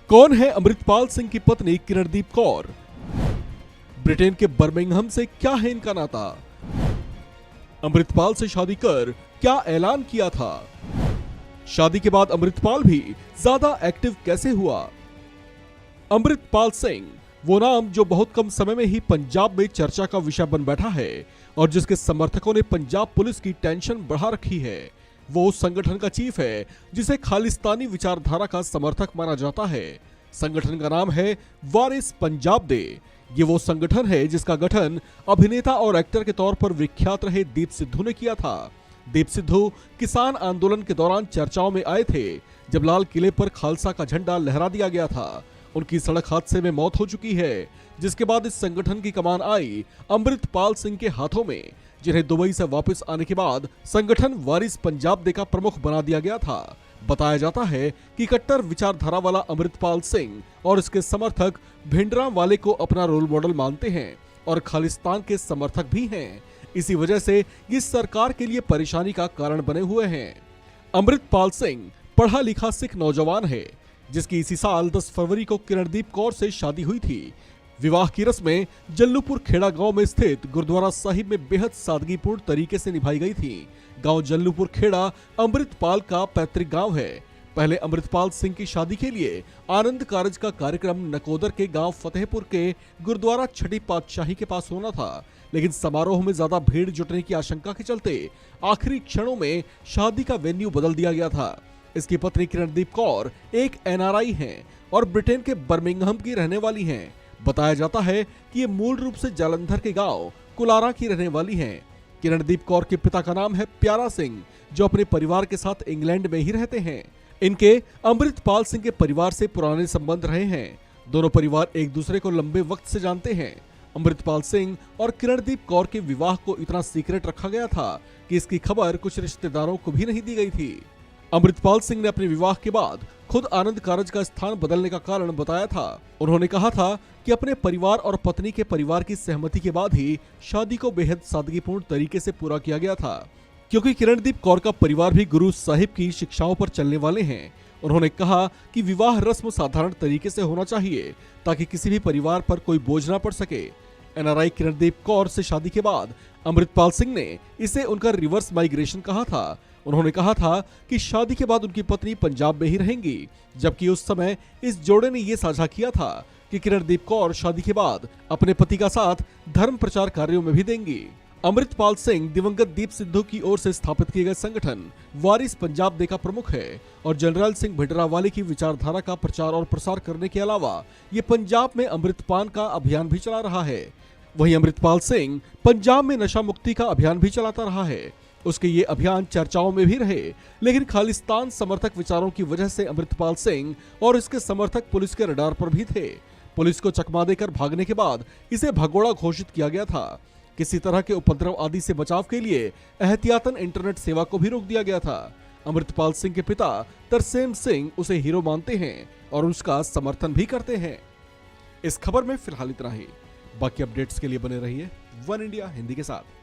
कौन है अमृतपाल सिंह की पत्नी किरणदीप कौर? ब्रिटेन के बर्मिंघम से क्या है इनका नाता? अमृतपाल से शादी कर क्या ऐलान किया था? शादी के बाद अमृतपाल भी ज्यादा एक्टिव कैसे हुआ? अमृतपाल सिंह वो नाम जो बहुत कम समय में ही पंजाब में चर्चा का विषय बन बैठा है और जिसके समर्थकों ने पंजाब पुलिस की टेंशन बढ़ा रखी है। वो उस संगठन का चीफ है जिसे खालिस्तानी विचारधारा का समर्थक माना जाता है। संगठन का नाम है वारिस पंजाब दे। ये वो संगठन है जिसका गठन अभिनेता और एक्टर के तौर पर विख्यात रहे दीप सिद्धू ने किया था। दीप सिद्धू किसान आंदोलन के दौरान चर्चाओं में आए थे जब लाल किले पर खालसा का झंडा लहरा दिया गया था। उनकी सड़क हादसे में मौत हो चुकी है, जिसके बाद इस संगठन की कमान आई अमृतपाल सिंह के हाथों में, जिन्हें दुबई से वापस आने के बाद संगठन वारिस पंजाब दे का प्रमुख बना दिया गया था। बताया जाता है कि कट्टर विचारधारा वाला अमृतपाल सिंह और इसके समर्थक भिंडरां वाले को अपना रोल मॉडल मानते हैं और खालिस्तान के समर्थक भी हैं। इसी वजह से ये सरकार के लिए परेशानी का कारण बने हुए हैं। अमृतपाल सिंह पढ़ा लिखा सिख नौजवान है जिसकी इसी साल 10 फरवरी को किरणदीप कौर से शादी हुई थी। विवाह की रस्में जल्लूपुर खेड़ा गांव में स्थित गुरुद्वारा साहिब में बेहद सादगीपूर्ण तरीके से निभाई गई थी। गांव जल्लूपुर खेड़ा अमृतपाल का पैतृक गांव है। पहले अमृतपाल सिंह की शादी के लिए आनंद कारज का कार्यक्रम नकोदर के गांव फतेहपुर के गुरुद्वारा छठी पातशाही के पास होना था, लेकिन समारोह में ज्यादा भीड़ जुटने की आशंका के चलते आखिरी क्षणों में शादी का वेन्यू बदल दिया गया था। इसकी पत्नी किरणदीप कौर एक एनआरआई हैं और ब्रिटेन के बर्मिंघम की रहने वाली हैं। बताया जाता है कि ये मूल रूप से जालंधर के गांव कुलारा की रहने वाली हैं। किरणदीप कौर के पिता का नाम है प्यारा सिंह, जो अपने परिवार के साथ इंग्लैंड में ही रहते हैं। इनके अमृतपाल सिंह के परिवार से पुराने संबंध रहे हैं। दोनों परिवार एक दूसरे को लंबे वक्त से जानते हैं। अमृतपाल सिंह और किरणदीप कौर के विवाह को इतना सीक्रेट रखा गया था कि इसकी खबर कुछ रिश्तेदारों को भी नहीं दी गई थी। अमृतपाल सिंह ने अपने विवाह के बाद खुद आनंद कारज का स्थान बदलने का कारण बताया था। उन्होंने कहा था कि अपने परिवार और पत्नी के परिवार की सहमति के बाद ही शादी को बेहद सादगीपूर्ण तरीके से पूरा किया गया था, क्योंकि किरणदीप कौर का परिवार भी गुरु साहिब की शिक्षाओं पर चलने वाले हैं। उन्होंने कहा कि विवाह रस्म साधारण तरीके से होना चाहिए ताकि किसी भी परिवार पर कोई बोझ न पड़ सके। एनआरआई किरणदीप कौर से शादी के बाद अमृतपाल सिंह ने इसे उनका रिवर्स माइग्रेशन कहा था। उन्होंने कहा था कि शादी के बाद उनकी पत्नी पंजाब में ही रहेंगी, जबकि उस समय इस जोड़े ने यह साझा किया था कि किरणदीप कौर शादी के बाद अपने पति का साथ धर्म प्रचार कार्यों में भी देंगी। अमृतपाल सिंह दिवंगत दीप सिद्धू की ओर से स्थापित किए गए संगठन वारिस पंजाब दे का प्रमुख है और जनरल सिंह भिंडरांवाले की विचारधारा का प्रचार और प्रसार करने के अलावा ये पंजाब में अमृतपान का अभियान भी चला रहा है। वहीं अमृतपाल सिंह पंजाब में नशा मुक्ति का अभियान भी चलाता रहा है। उसके ये अभियान चर्चाओं में भी रहे, लेकिन खालिस्तान समर्थक विचारों की वजह से अमृतपाल सिंह और इसके समर्थक पुलिस के रडार पर भी थे। पुलिस को चकमा देकर भागने के बाद इसे भगोड़ा घोषित किया गया था। किसी तरह के उपद्रव आदि से बचाव के लिए एहतियातन इंटरनेट सेवा को भी रोक दिया गया था। अमृतपाल सिंह के पिता तरसेम सिंह उसे हीरो मानते हैं और उसका समर्थन भी करते हैं। इस खबर में फिलहाल इतना ही। बाकी अपडेट्स के लिए बने रहिए वन इंडिया हिंदी के साथ।